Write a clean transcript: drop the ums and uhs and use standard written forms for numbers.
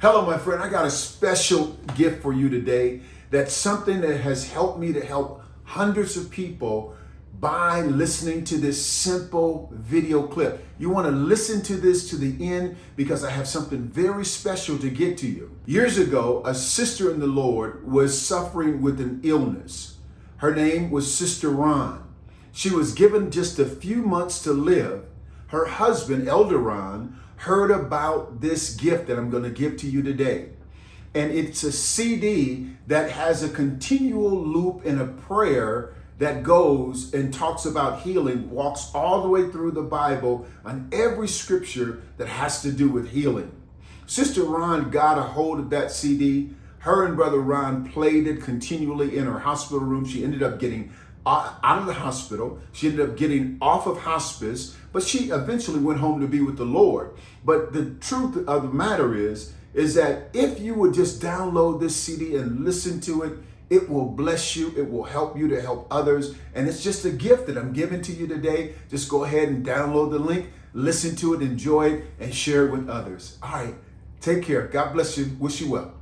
Hello, my friend. I got a special gift for you today. That's something that has helped me to help hundreds of people by listening to this simple video clip. You want to listen to this to the end because I have something very special to get to you. Years ago, a sister in the Lord was suffering with an illness. Her name was Sister Ron. She was given just a few months to live. Her husband, Elder Ron, heard about this gift that I'm going to give to you today. And it's a CD that has a continual loop and a prayer that goes and talks about healing, walks all the way through the Bible on every scripture that has to do with healing. Sister Ron got a hold of that CD. Her and Brother Ron played it continually in her hospital room. She ended up getting out of the hospital. She ended up getting off of hospice, but she eventually went home to be with the Lord. But the truth of the matter is that if you would just download this CD and listen to it, it will bless you. It will help you to help others. And it's just a gift that I'm giving to you today. Just go ahead and download the link, listen to it, enjoy it, and share it with others. All right, take care. God bless you. Wish you well.